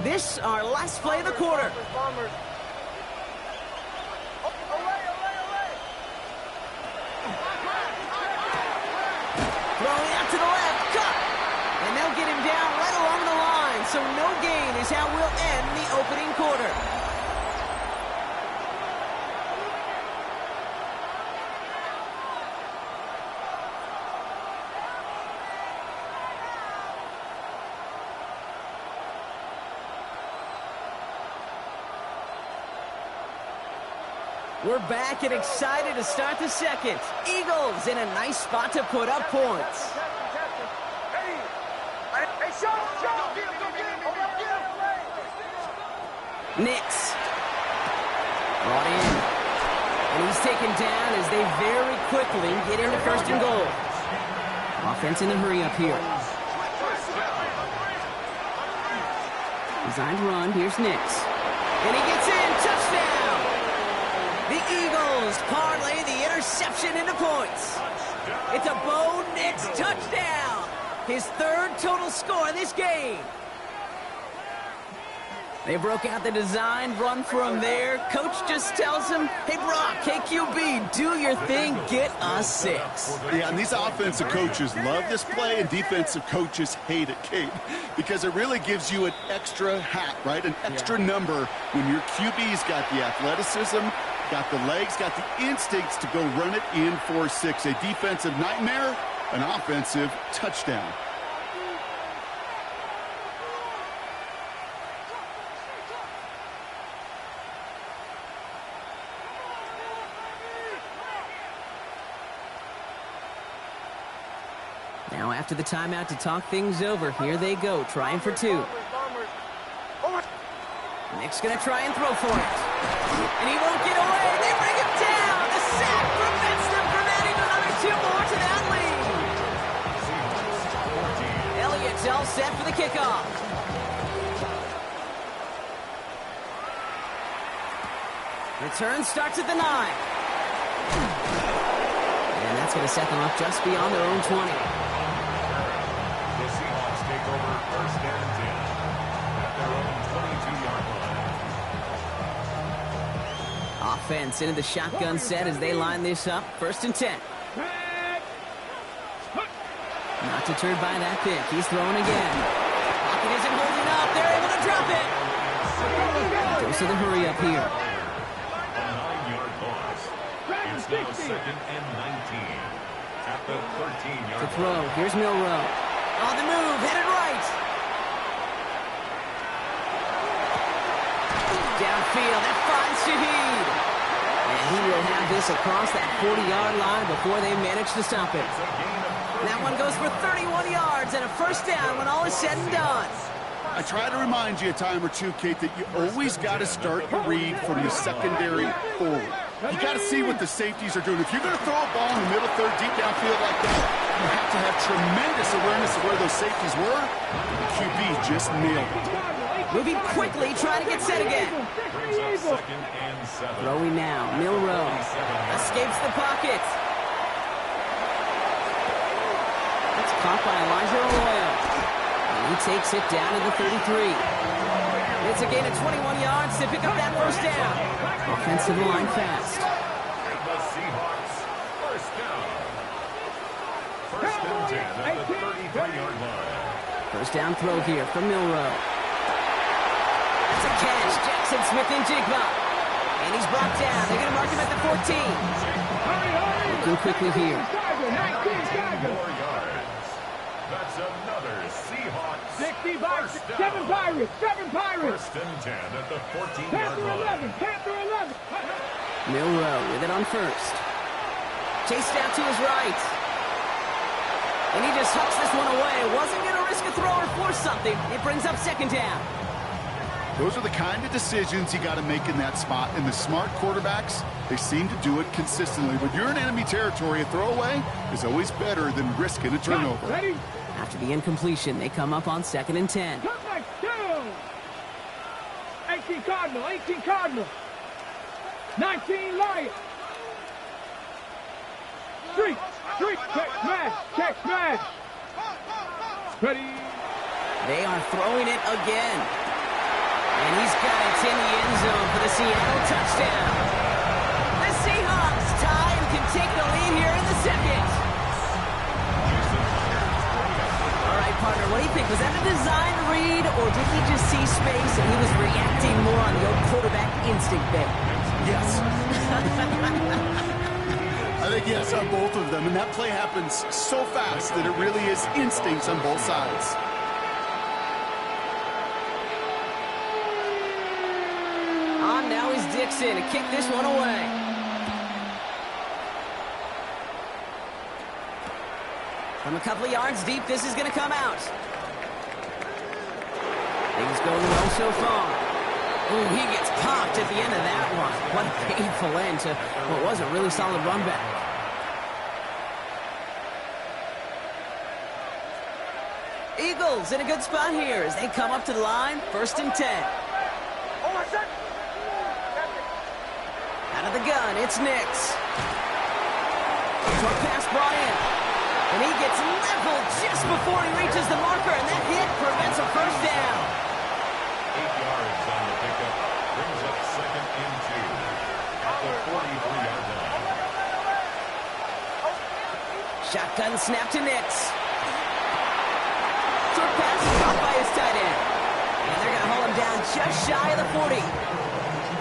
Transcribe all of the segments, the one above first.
this, our last play of the quarter. Throwing out to the left, cut! And they'll get him down right along the line, so no gain is how we'll end the opening quarter. We're back and excited to start the second. Eagles in a nice spot to put up points. Nix. Brought in. And he's taken down as they very quickly get into first and goal. Offense in the hurry up here. Designed run. Here's Nix. And he gets in. Touchdown! The Eagles parlay the interception into points. It's a Bo Nix touchdown. His third total score this game. They broke out the design run for him there. Coach just tells him, hey, Brock, KQB, do your thing, get us 6. Yeah, and these offensive coaches love this play, and defensive coaches hate it, Kate, because it really gives you an extra hat, right? An extra number when your QB's got the athleticism, got the legs, got the instincts to go run it in for 6. A defensive nightmare, an offensive touchdown. Now after the timeout to talk things over, here they go, trying for 2. Nick's going to try and throw for it. And he won't get away. They bring him down. The sack prevents them from adding another 2 more to that lead. Elliott's all set for the kickoff. Return starts at the 9. And that's going to set them up just beyond their own 20. The Seahawks take over first and 10 at their own 22-yard line. Offense into the shotgun set as they line this up. First and 10. Not deterred by that pick. He's throwing again. Pocket isn't holding up. They're able to drop it. Goes to the hurry up here. A 9-yard loss. It's now second and 19 at the 13-yard To throw. Here's Milrow. On the move. Headed right. Downfield. That finds Shaheed. And he will have this across that 40-yard line before they manage to stop it. That one goes for 31 yards and a first down when all is said and done. I try to remind you a time or two, Kate, that you always got to start your read from the secondary forward. You got to see what the safeties are doing. If you're going to throw a ball in the middle third, deep downfield like that, you have to have tremendous awareness of where those safeties were. The QB just nailed it. Moving quickly, trying to get set again. Second and 7. Throwing now. Milrow escapes the pocket. It's caught by Elijah Arroyo. And he takes it down to the 33. It's a gain of 21 yards to pick up that first down. Offensive line fast. And the Seahawks first down. First and 10 at the 33-yard line. First down throw here from Milrow. It's a catch. Jackson Smith-Njigba. And he's brought down. They're going to mark him at the 14. Looking quickly here. 19 more yards. That's another Seahawks. 65, 7 Pirates, 7 Pirates. First and 10 at the 14-yard line. Panther 11. Milrow with it on first. Chased out to his right. And he just hucks this one away. Wasn't going to risk a throw or force something. It brings up second down. Those are the kind of decisions you got to make in that spot. And the smart quarterbacks, they seem to do it consistently. When you're in enemy territory, a throwaway is always better than risking a turnover. Ready? After the incompletion, they come up on second and 10. Come back, 2. 18 Cardinal, 18 Cardinal. 19 Lion. Street, check smash. Ready? They are throwing it again. And he's got it in the end zone for the Seattle touchdown. The Seahawks tie and can take the lead here in the second. All right, partner, what do you think? Was that a design read, or did he just see space and he was reacting more on the old quarterback instinct there? Yes. I think yes on both of them, and that play happens so fast that it really is instincts on both sides. On now is Dixon to kick this one away. From a couple of yards deep, this is going to come out. Things going well so far. Ooh, he gets popped at the end of that one. What a painful end to what was a really solid run back. Eagles in a good spot here as they come up to the line. 1st and 10. Out of the gun, it's Nix. Short pass brought in. And he gets leveled just before he reaches the marker, and that hit prevents a first down. 8 yards on the pickup. Brings up 2nd and 2 at the 43-yard line. Shotgun snap to Nix. Short pass caught by his tight end. And they're going to hold him down just shy of the 40.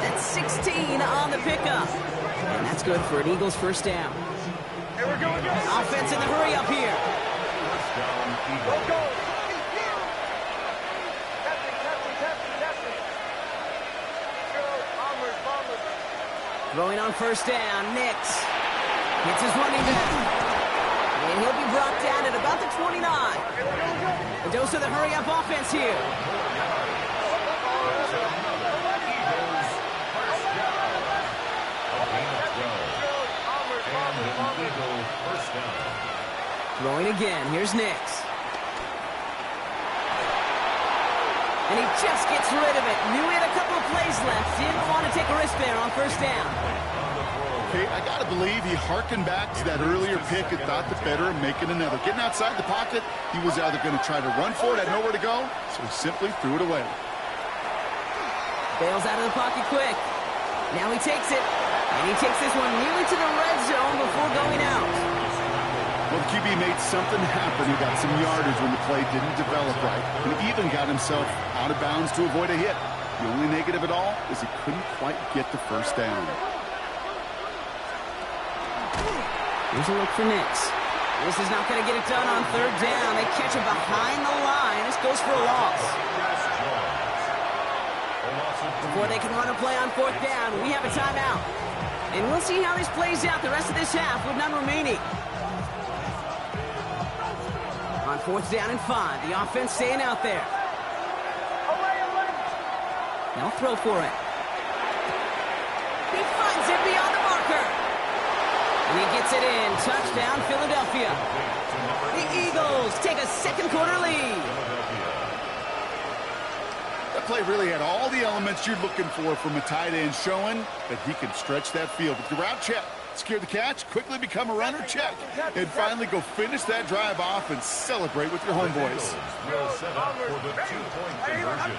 That's 16 on the pickup. And that's good for an Eagles first down. Here we go again. Offense in the hurry up here. First down, Eagles. Let's go. Testing. Bombers. Throwing on first down, Nix. Hits his running back. And he'll be brought down at about the 29. A dose of the hurry-up offense here. Throwing again. Here's Nix. And he just gets rid of it. Knew he had a couple of plays left. Didn't want to take a risk there on first down. Okay, I got to believe he hearkened back to that earlier pick and thought the better of making another. Getting outside the pocket, he was either going to try to run for it, had nowhere to go, so he simply threw it away. Bails out of the pocket quick. Now he takes it. And he takes this one nearly to the red zone before going out. Well, the QB made something happen. He got some yardage when the play didn't develop right. And he even got himself out of bounds to avoid a hit. The only negative at all is he couldn't quite get the first down. Here's a look for Nix. This is not going to get it done on 3rd down. They catch him behind the line. This goes for a loss. Before they can run a play on 4th down, we have a timeout. And we'll see how this plays out the rest of this half with none remaining. On 4th down and 5, the offense staying out there. They'll throw for it. He finds it beyond the marker. And he gets it in. Touchdown, Philadelphia. The Eagles take a 2nd quarter lead. That play really had all the elements you're looking for from a tight end, showing that he can stretch that field. With the route check, secure the catch, quickly become a runner, check, and finally go finish that drive off and celebrate with your homeboys. Will set up for the 2-point conversion.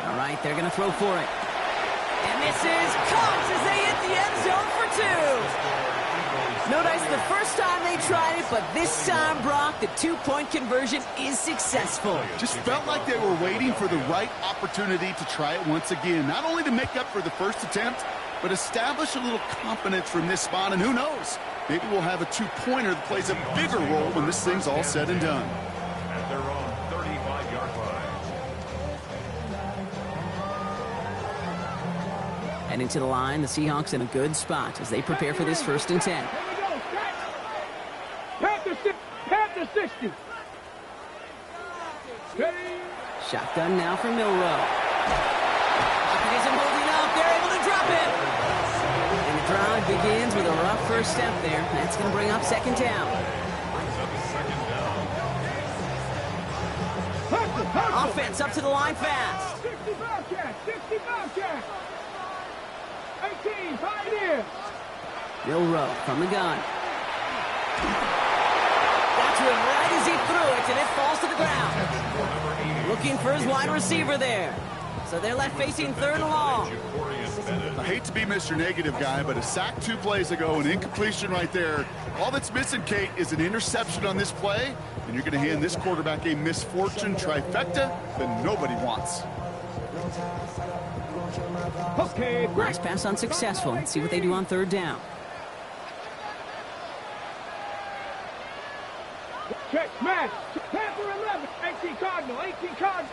All right, they're going to throw for it. And this is caught as they hit the end zone for 2. No dice the first time they tried it, but this time, Brock, the 2-point conversion is successful. Just felt like they were waiting for the right opportunity to try it once again. Not only to make up for the first attempt, but establish a little confidence from this spot. And who knows, maybe we'll have a 2-pointer that plays a bigger role when this thing's all said and done. At their own 35-yard line. And into the line, the Seahawks in a good spot as they prepare for this 1st and 10. Panther 60. Shotgun now for Milrow. Pocket isn't holding up. They're able to drop it. And the drive begins with a rough first step there. That's going to bring up 2nd down. Offense up to the line fast. 60 Bobcat. 18 Pioneer. Milrow from the gun. That's it right as he threw it, and it falls to the ground. looking for his wide receiver there. So they're left facing third and long. I hate to be Mr. Negative guy, but a sack 2 plays ago, an incompletion right there. All that's missing, Kate, is an interception on this play, and you're going to hand this quarterback a misfortune trifecta that nobody wants. Okay, Last pass unsuccessful. Let's see what they do on third down. check, smash. Panther 11, 18 Cardinal, 18 Cardinal.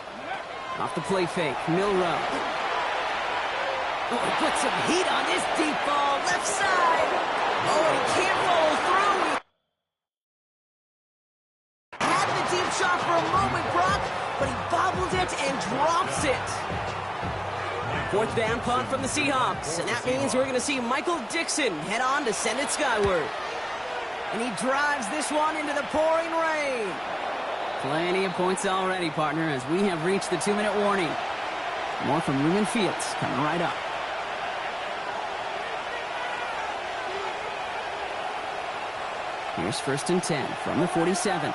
Off the play fake, Milrow. Oh, he put some heat on this deep ball, left side. Oh, he can't roll through. He had the deep shot for a moment, Brock, but he bobbled it and drops it. Fourth down punt from the Seahawks, and that means we're going to see Michael Dixon head on to send it skyward. And he drives this one into the pouring rain. Plenty of points already, partner, as we have reached the 2-minute warning. More from Lumen Fields coming right up. Here's 1st and 10 from the 47.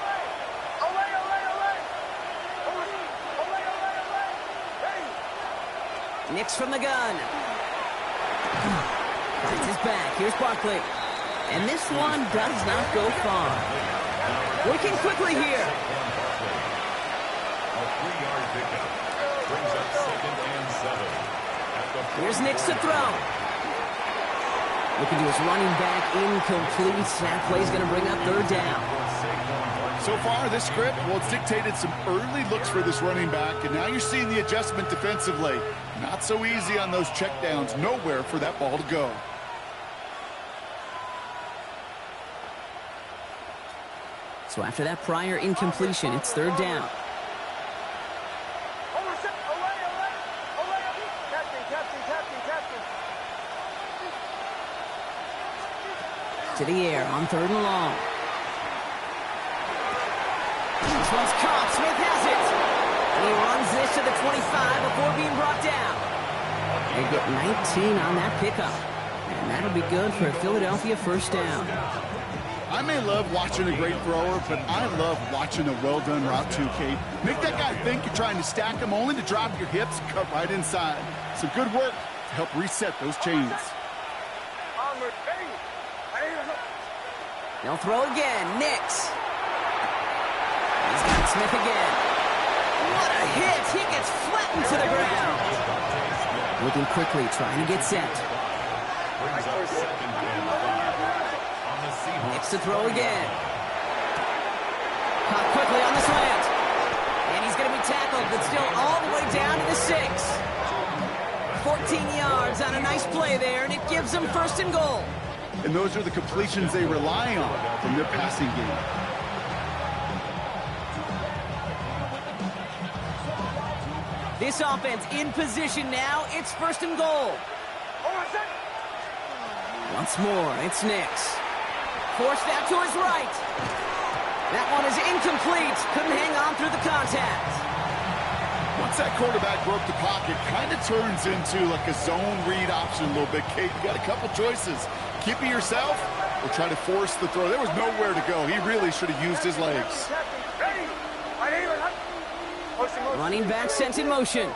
Nix from the gun. Finds his back. Here's Barkley. And this one does not go far. Working quickly here. Here's Nix to throw. Looking to his running back, incomplete. That play's going to bring up third down. So far, this script, well, it's dictated some early looks for this running back, and now you're seeing the adjustment defensively. Not so easy on those checkdowns. Nowhere for that ball to go. So after that prior incompletion, it's third down. To the air on third and long. This one's caught. Smith has it. And he runs this to the 25 before being brought down. They get 19 on that pickup. And that'll be good for a Philadelphia first down. I may love watching a great thrower, but I love watching a well-done route too, Kate. Make that guy think you're trying to stack him, only to drop your hips and cut right inside. Some good work to help reset those chains. They'll throw again. Nix. He's got Smith again. What a hit. He gets flattened to the ground. Looking quickly, trying to get set. Nix to throw again. Caught quickly on the slant. And he's going to be tackled, but still all the way down to the 6. 14 yards on a nice play there, and it gives them 1st and goal. And those are the completions they rely on from their passing game. This offense in position now. It's 1st and goal. Once more, it's Nix. Forced out to his right. That one is incomplete. Couldn't hang on through the contact. Once that quarterback broke the pocket, kind of turns into like a zone read option a little bit, Kate. You got a couple choices. Keep it yourself or try to force the throw. There was nowhere to go. He really should have used his legs. Running back sent in motion.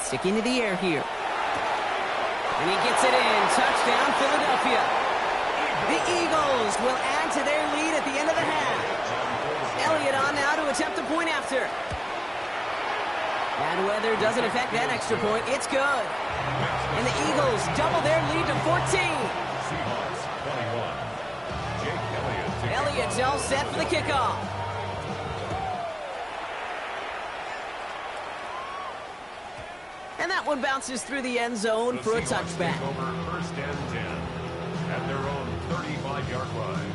Sticking to the air here. And he gets it in. Touchdown, Philadelphia. The Eagles will add to their lead at the end of the half. Elliott on now to attempt the point after. Bad weather doesn't affect that extra point. It's good. And the Eagles double their lead to 14. Elliott's all set for the kickoff. And that one bounces through the end zone for a touchback. 1st and 10 at their own 35-yard line.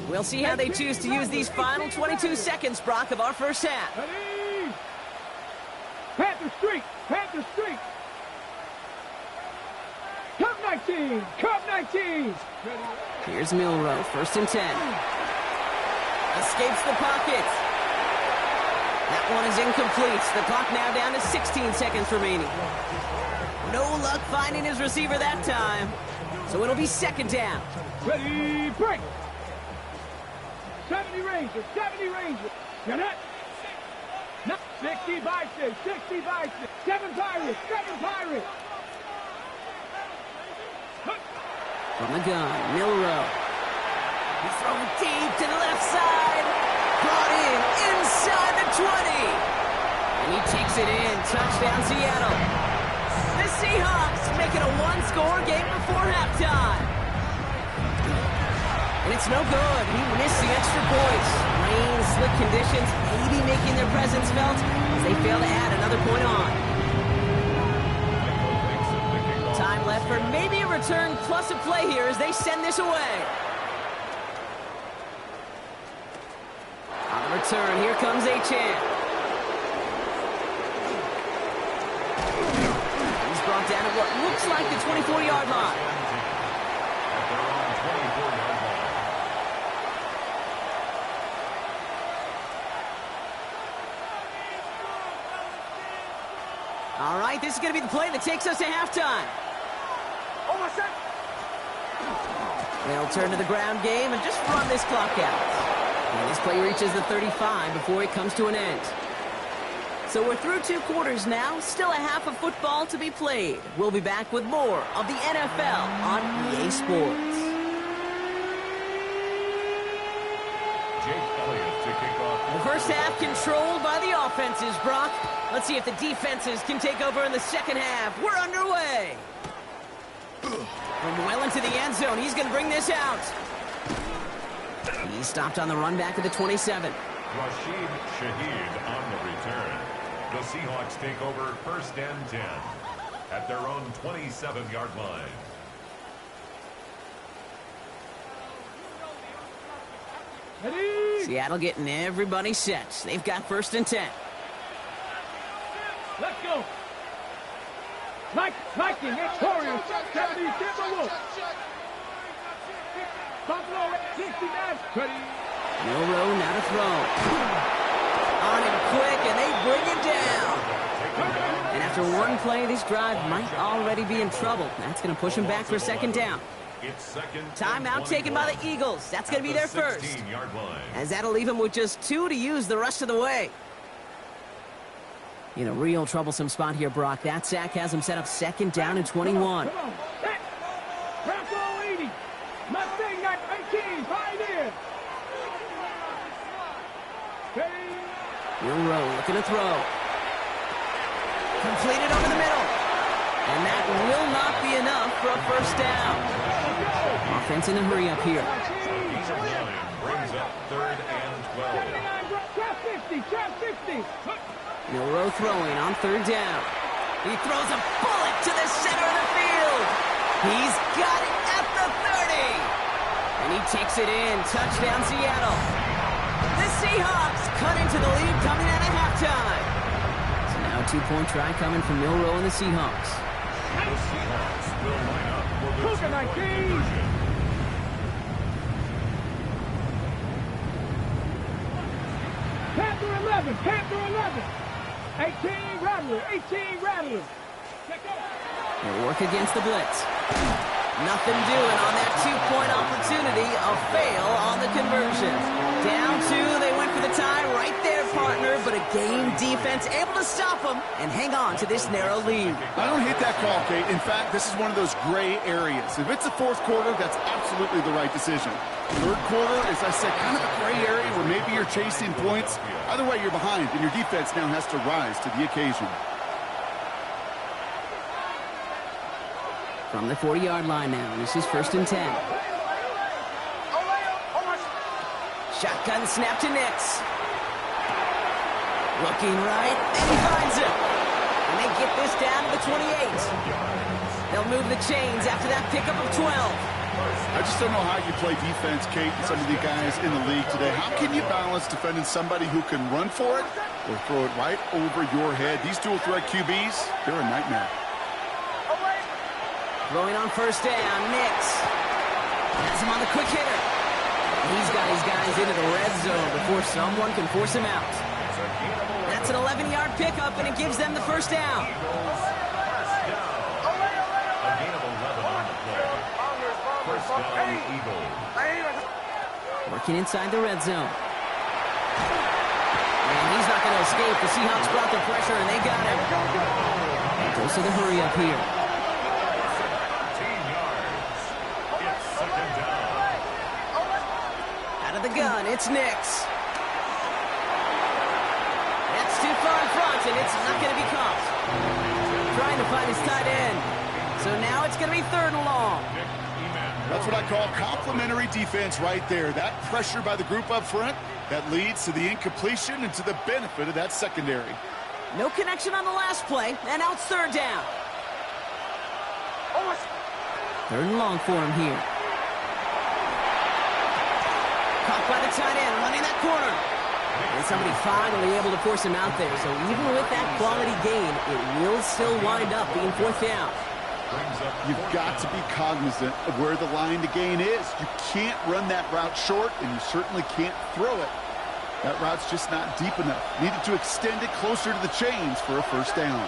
We'll see how they choose to use these final 22 seconds, Brock, of our first half. Ready? Panther Street! Panther Street! Cup 19! Cup 19! Here's Milrow, 1st and 10. Escapes the pocket. That one is incomplete. The clock now down to 16 16 seconds remaining. No luck finding his receiver that time. So it'll be second down. Ready, break. 70 Rangers, 70 Rangers. You're not. No, 60 Vikings, 60 Vikings. 7 Pirates, 7 Pirates. From the gun, Milrow. He's throwing deep to the left side. Brought in inside the 20. And he takes it in. Touchdown, Seattle. The Seahawks make it a one-score game before halftime. And it's no good. He missed the extra points. Rain, slick conditions, maybe making their presence felt as they fail to add another point on. Time left for maybe a return plus a play here as they send this away. On the return, here comes Achane. He's brought down at what looks like the 24-yard line. All right, this is going to be the play that takes us to halftime. They'll turn to the ground game and just run this clock out. And this play reaches the 35 before it comes to an end. So we're through 2 quarters now, still a half of football to be played. We'll be back with more of the NFL on EA Sports. The first half controlled by the offenses, Brock. Let's see if the defenses can take over in the second half. We're underway. From well into the end zone, he's going to bring this out. He stopped on the run back at the 27. Rashid Shaheed on the return. The Seahawks take over first and 10 at their own 27-yard line. Ready? Seattle getting everybody set. They've got first and 10. Let's go. Viking, Victorious, 70 Timberwolves. Buffalo, 69. Ready? Milrow now to throw. On him quick, and they bring him down. And after one play, this drive might already be in trouble. That's going to push him back for second down. Timeout taken by the Eagles. That's going to be their first. As that'll leave him with just 2 to use the rest of the way. In a real troublesome spot here, Brock. That sack has him set up second down and 21. Come on. Bronco 80. Mustang 19. Pioneer. Milrow looking to throw. Completed over the middle. And that will not be enough for a first down. Offense in a hurry up here. Brings up third and 12. 50. Milrow throwing on third down. He throws a bullet to the center of the field. He's got it at the 30. And he takes it in. Touchdown, Seattle. The Seahawks cut into the lead coming out of halftime. So now a 2-point try coming from Milrow and the Seahawks. The Seahawks will line up for the Cougar 19. Panther 11. 18 Rattler. They'll work against the blitz. Nothing doing on that 2-point opportunity. A fail on the conversion. Down 2, they went for the tie right there, partner, but a game defense able to stop them and hang on to this narrow lead. I don't hate that call, Kate. In fact, this is one of those gray areas. If it's the fourth quarter, that's absolutely the right decision. Third quarter, as I said, kind of a gray area where maybe you're chasing points. Either way, you're behind, and your defense now has to rise to the occasion. From the 40-yard line now, this is first and 10. Shotgun snap to Nix. Looking right, and he finds him. And they get this down to the 28. They'll move the chains after that pickup of 12. I just don't know how you play defense, Kate, and some of the guys in the league today. How can you balance defending somebody who can run for it or throw it right over your head? These dual threat QBs, they're a nightmare. Throwing on first down, Nix. Has him on the quick hitter. He's got his guys into the red zone before someone can force him out. That's an 11-yard pickup, and it gives them the first down. A gain of 11 on the play. First down, Eagles. Working inside the red zone. And he's not going to escape. The Seahawks brought the pressure, and they got him. Goes to the hurry up here. 13 yards. It's second down. Out of the gun, it's Nix. That's too far in front, and it's not going to be caught. Trying to find his tight end. So now it's going to be 3rd and long. That's what I call complimentary defense right there. That pressure by the group up front, that leads to the incompletion and to the benefit of that secondary. No connection on the last play, and now it's 3rd down. 3rd and long for him here. Caught by the tight end, running that corner. And somebody finally able to force him out there. So even with that quality gain, it will still wind up being 4th down. You've got to be cognizant of where the line to gain is. You can't run that route short, and you certainly can't throw it. That route's just not deep enough. Needed to extend it closer to the chains for a first down.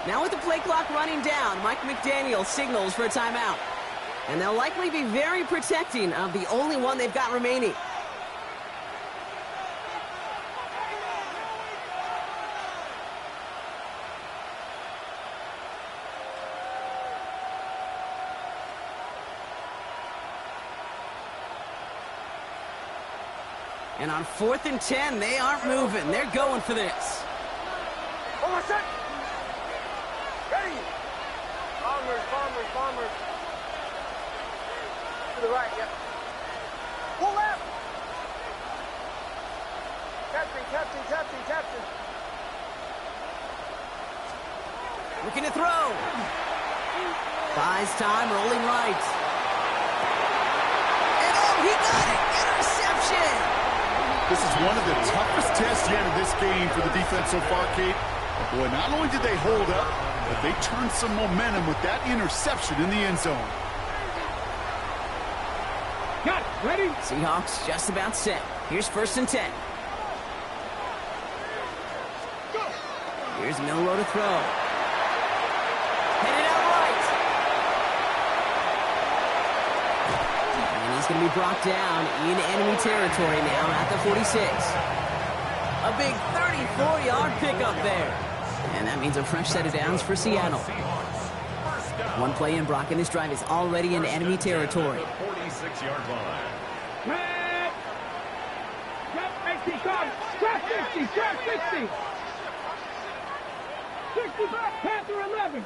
Now with the play clock running down, Mike McDaniel signals for a timeout. And they'll likely be very protecting of the only one they've got remaining. And on 4th and 10, they aren't moving. They're going for this. Ready. Bombers. To the right, yep. Pull left. Captain. Looking to throw. Buys time, rolling right. And he got it. Interception. This is one of the toughest tests yet of this game for the defense so far, Kate. But boy, not only did they hold up, but they turned some momentum with that interception in the end zone. Got it. Ready? Seahawks just about set. Here's 1st and 10. Here's Milroe to throw. Headed out right. And he's going to be brought down in enemy territory now at the 46. A big 34-yard pickup there. And that means a fresh set of downs for Seattle. One play in, Brock, and this drive is already in enemy territory. 46-yard line. Trap 60, trap 60. 65, Panther 11.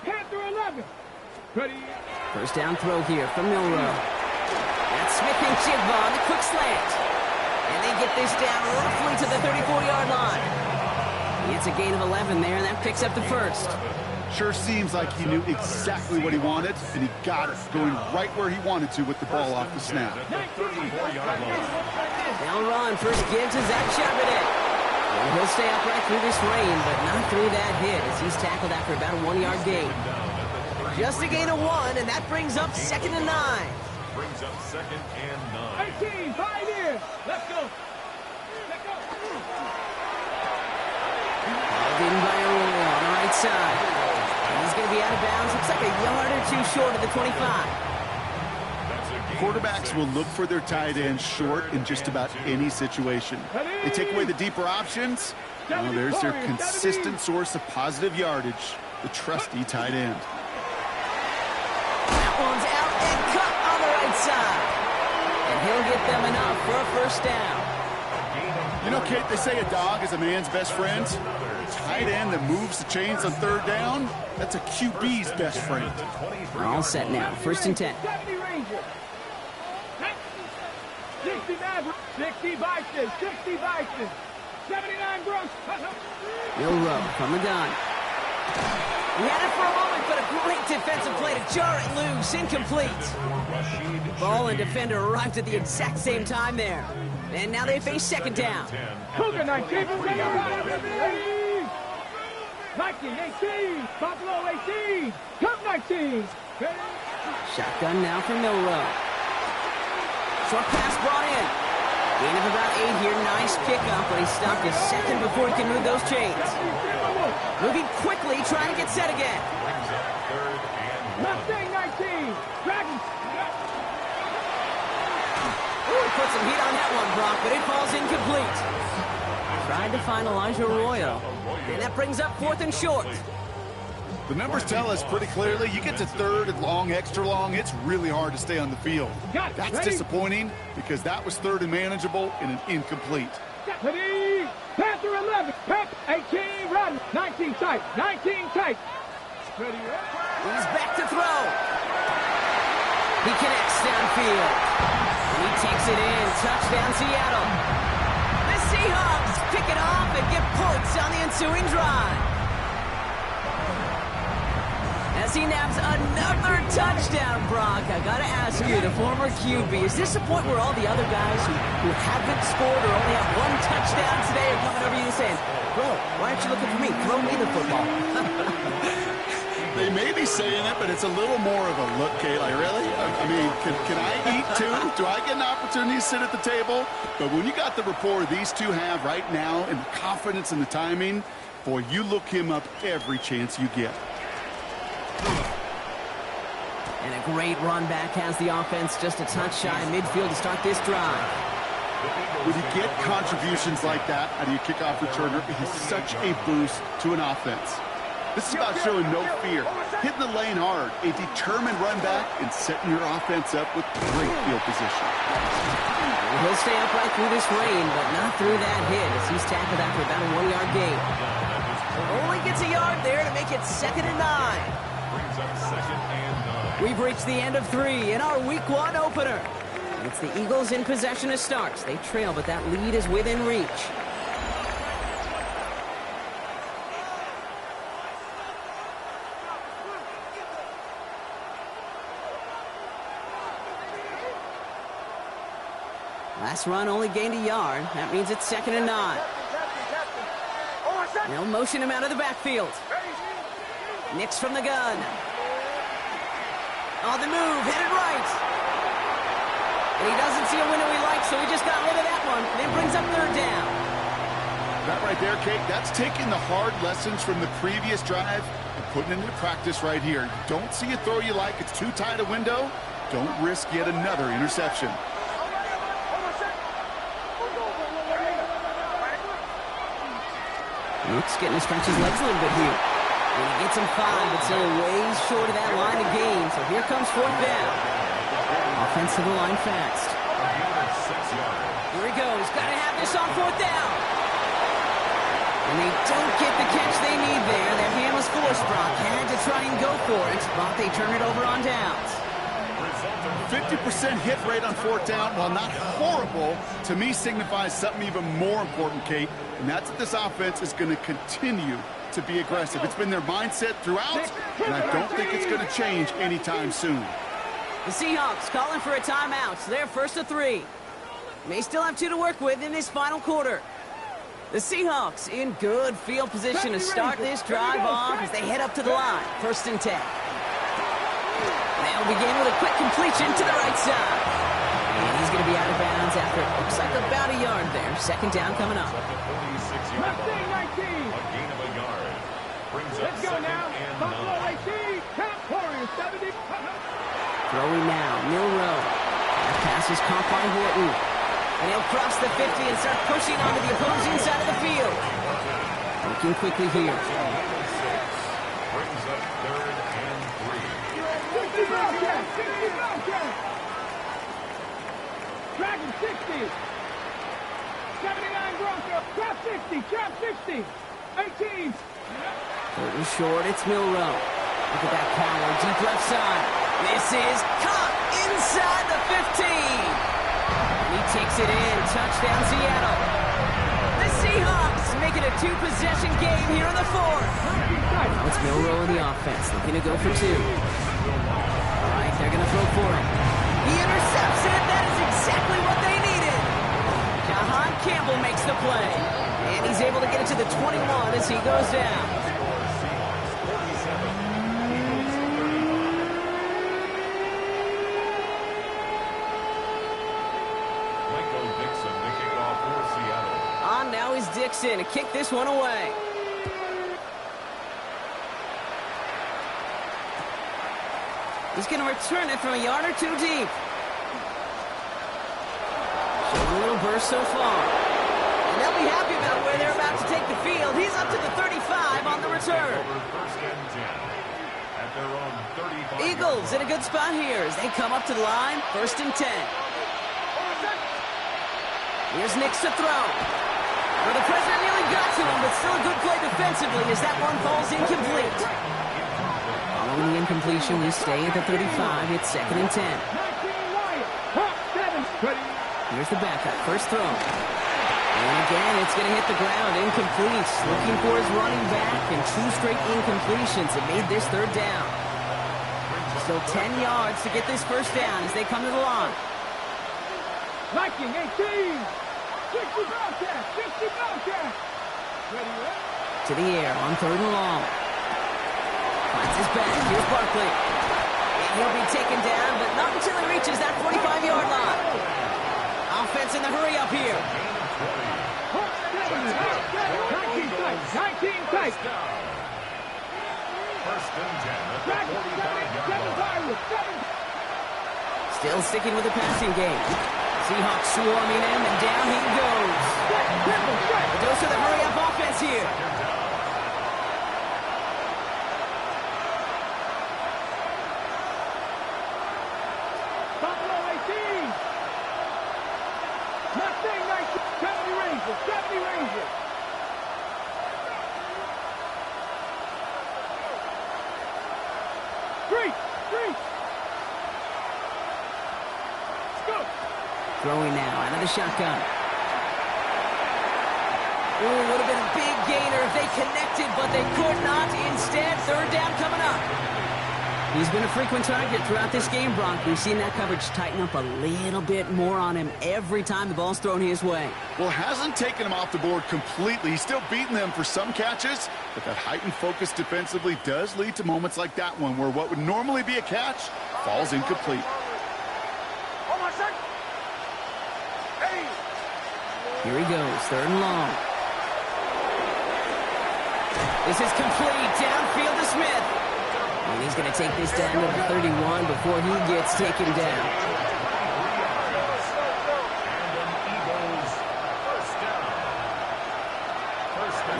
Ready? First down throw here from Milroe. That's Smith and Jigba on the quick slant. And they get this down roughly to the 34-yard line. It's a gain of 11 there, and that picks up the first. Sure seems like he knew exactly what he wanted, and he got it, going right where he wanted to with the ball off the snap. They'll run. First gives to Zach Charbonnet. And he'll stay upright through this rain, but not through that hit as he's tackled after about a 1-yard gain. Just a gain of 1, and that brings up 2nd and 9. Brings up 2nd and 9. 18, 5 in. Let's go. In by Arroyo on the right side. And he's going to be out of bounds. Looks like a yard or two short of the 25. Quarterbacks will look for their tight end short in just about any situation. They take away the deeper options. Well, there's their consistent source of positive yardage, the trusty tight end. That one's out and cut on the right side. And he'll get them enough for a first down. You know, Kate, they say a dog is a man's best friend. Tight end that moves the chains on 3rd down, that's a QB's best friend. All set now. 1st and 10. 70 Ranger. 60 Maverick. 60 Bison. 79 Brooks. Milroe from the gun. He had it for a moment, but a great defensive play to jar it loose. Incomplete. Ball and defender arrived at the exact same time there. And now they face 2nd down. Cougar 19. Vikings 18. Buffalo 18. Come 19. Shotgun now for Milrow. Short pass brought in. Gain of about 8 here. Nice pickup, but he stopped a second before he can move those chains. Moving quickly, trying to get set again. Mustang 19. Dragons. Ooh, he put some heat on that one, Brock, but it falls incomplete. Tried to find Elijah Arroyo, and that brings up 4th and short. The numbers tell us pretty clearly, you get to 3rd and long, extra long, it's really hard to stay on the field. That's disappointing because that was 3rd and manageable and an incomplete. Ready? Panther 11. Pep 18. Run. 19 tight. 19 tight. Ready? He's back to throw. He connects downfield. And he takes it in. Touchdown, Seattle. The Seahawks pick it off and get points on the ensuing drive. As he naps another touchdown, Brock, I gotta ask you, the former QB, is this the point where all the other guys who haven't scored or only have 1 touchdown today are coming over you and saying, bro, why aren't you looking for me? Throw me the football. They may be saying it, but it's a little more of a look, Kate. Like, really? I mean, can I eat too? Do I get an opportunity to sit at the table? But when you got the rapport these two have right now and the confidence and the timing, boy, you look him up every chance you get. And a great run back has the offense just a touch shy of midfield to start this drive. When you get contributions like that out of your kickoff returner, it is such a boost to an offense. This is about showing no fear, hitting the lane hard, a determined run back, and setting your offense up with great field position. He'll stay upright through this rain, but not through that hit as he's tackled after about a 1-yard gain. Only gets a yard there to make it 2nd and 9. Brings up 2nd and 9. We've reached the end of 3 in our Week 1 opener. It's the Eagles in possession as starts. They trail, but that lead is within reach. Last run only gained a yard. That means it's 2nd and 9. They'll motion him out of the backfield. Nix from the gun. On the move, headed right. And he doesn't see a window he likes, so he just got rid of that one. And it brings up 3rd down. That right there, Kate, that's taking the hard lessons from the previous drive and putting it into practice right here. Don't see a throw you like, it's too tight a window. Don't risk yet another interception. Luke's getting to stretch his legs a little bit here. And he gets him 5, but still ways short of that line of gain. So here comes 4th down. Offense to the line fast. Here he goes. Got to have this on 4th down. And they don't get the catch they need there. Their hand was forced, Brock. Had to try and go for it, but they turn it over on downs. 50% hit rate on 4th down, while not horrible, to me signifies something even more important, Kate, and that's that this offense is going to continue to be aggressive. It's been their mindset throughout, and I don't think it's going to change anytime soon. The Seahawks calling for a timeout, so they're 1st to 3. They still have 2 to work with in this final quarter. The Seahawks in good field position to start this drive off as they head up to the line. 1st and 10. They'll begin with a quick completion to the right side. And he's going to be out of bounds after it looks like about a yard there. 2nd down coming up. Mustang 19. A gain of a yard. Brings up Let's go 2nd now. and Buffalo 9. 18. Count Warriors 70. Throwing now, Milrow. That pass is caught by Horton. And he'll cross the 50 and start pushing onto the opposing side of the field. Working quickly here. Brings up 3rd and 3. 60 Bobcats. 60 Bobcats. Dragon 60. 79 Broncos. Trap 60. Trap 60. 18. Horton short, it's Milrow. Look at that power, deep left side. This is caught inside the 15. And he takes it in. Touchdown, Seattle. The Seahawks make it a 2-possession game here in the 4th. Now it's Milrow in the offense, looking to go for 2. All right, they're going to throw for it. He intercepts it. That is exactly what they needed. Jahan Campbell makes the play. And he's able to get it to the 21 as he goes down. for Seattle. On now is Dixon to kick this one away. He's going to return it from a yard or two deep. Showing a little burst so far. And they'll be happy about where they're about to take the field. He's up to the 35 on the return. First and 10 at their own 35. Eagles in a good spot here as they come up to the line. First and 10. Here's Nix to throw. Well, the president nearly got to him, but still a good play defensively as that one falls incomplete. Following the incompletion, we stay at the 35. It's second and 10. Here's the backup. First throw. And again, it's going to hit the ground. Incomplete. Looking for his running back, and 2 straight incompletions have made this third down. Still 10 yards to get this first down as they come to the line. Viking 18. 60 Bobcats. 60 Bobcats. To the air on third and long. Finds his back. Here's Barkley. And he'll be taken down, but not until he reaches that 45-yard line. Offense in the hurry up here. 19 tight. First and 10 at the 45-yard line. Still sticking with the passing game. Seahawks swarming him, and down he goes. A dose of the hurry-up offense here. Buffalo 18. Mustang 19. 70 Rangers. 70 Rangers. Three. Let's go. Throwing now out of the shotgun. Ooh, would have been a big gainer if they connected, but they could not. Instead, third down coming up. He's been a frequent target throughout this game, Bronk. We've seen that coverage tighten up a little bit more on him every time the ball's thrown his way. Well, hasn't taken him off the board completely. He's still beating them for some catches, but that heightened focus defensively does lead to moments like that one where what would normally be a catch falls incomplete. Here he goes, third and long. This is complete, downfield to Smith. And he's going to take this down to the 31 before he gets taken down.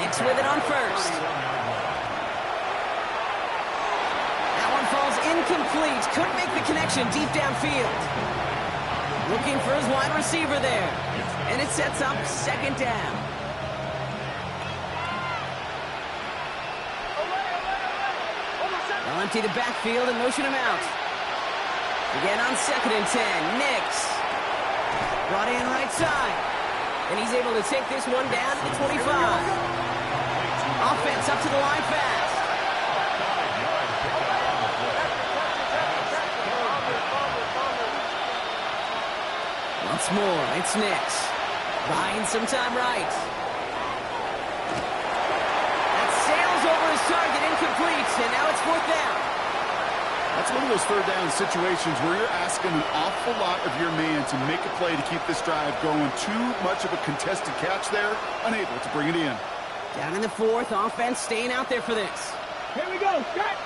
Nix with it on first. That one falls incomplete. Couldn't make the connection deep downfield. Looking for his wide receiver there. And it sets up second down. They'll empty the backfield and motion him out. Again on second and 10. Nix. Brought in right side. And he's able to take this one down to the 25. Offense up to the line fast. Once more, it's Nix. Buying some time right. That sails over his target, incomplete, and now it's fourth down. That's one of those third down situations where you're asking an awful lot of your man to make a play to keep this drive going. Too much of a contested catch there, unable to bring it in. Down in the fourth, offense staying out there for this. Here we go, Scott.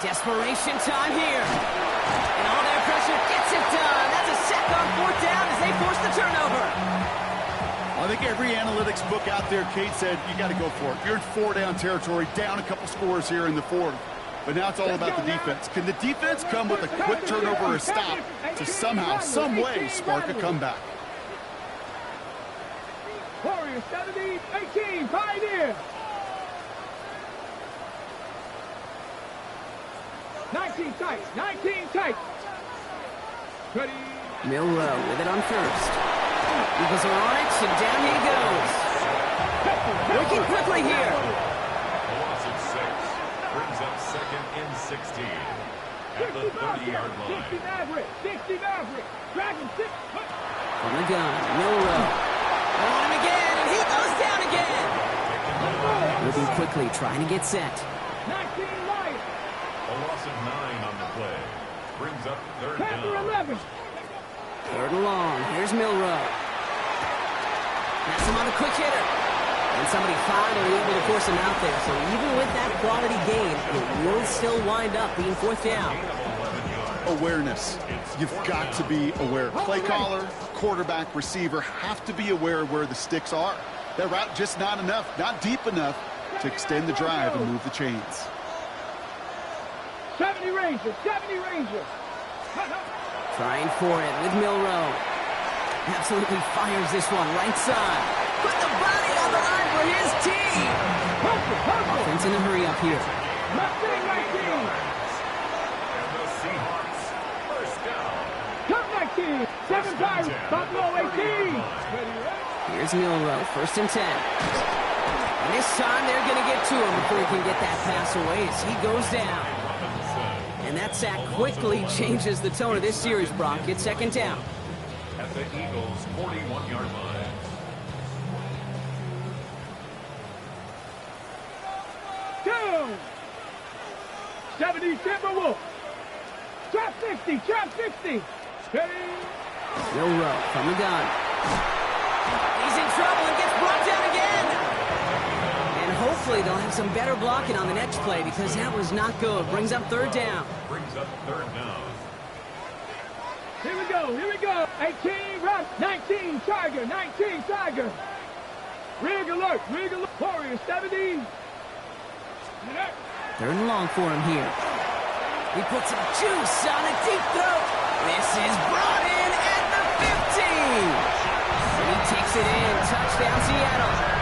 Desperation time here. And all their pressure gets it done. That's a sack on fourth down as they force the turnover. I think every analytics book out there, Kate said, you got to go for it. You're in four-down territory, down a couple scores here in the fourth. But now it's all about the defense. Can the defense come with a quick turnover or stop to somehow, some way, spark a comeback? Warriors 70, 18, Pioneer. 19 tight. Ready. Milrow with it on first. Eagles are on it, and down he goes. Working quickly here. A loss of 6 brings up second and 16 at the 30-yard line. 60 Maverick. Dragon 6. From the gun, Milrow. On him again, and he goes down again. Moving quickly, trying to get set. 19 Lions. A loss of 9 on the play brings up third Panther down. 11. Third and long, here's Milrow. That's him on a quick hitter. And somebody finally able to force him out there. So even with that quality gain, it will still wind up being fourth down. Awareness. You've got to be aware. Play caller, quarterback, receiver have to be aware of where the sticks are. That route just not enough, not deep enough to extend the drive and move the chains. 70 Rangers, 70 Rangers. Trying for it with Milroe. Absolutely fires this one right side. Put the body on the line for his team. Offense in a hurry up here. And the Seahawks, first down. Come 19, 7 Pirates, Buffalo 18. Here's Milroe, first and 10. And this time they're going to get to him before he can get that pass away as he goes down. And that sack quickly changes the tone of this series, Brock. It's second down. At the Eagles' 41-yard line. Down. 70 Timberwolves. Trap 60, trap 60. Steady. Milroe from the gun. He's in trouble and gets brought down again. And hopefully they'll have some better blocking on the next play because that was not good. Brings up third down. Brings up third down. Here we go, here we go. 18 Rock, 19 Tiger, 19 Tiger. Rig alert, Warrior 70. Third and long for him here. He puts some juice on a deep throw. This is brought in at the 15. And he takes it in. Touchdown, Seattle.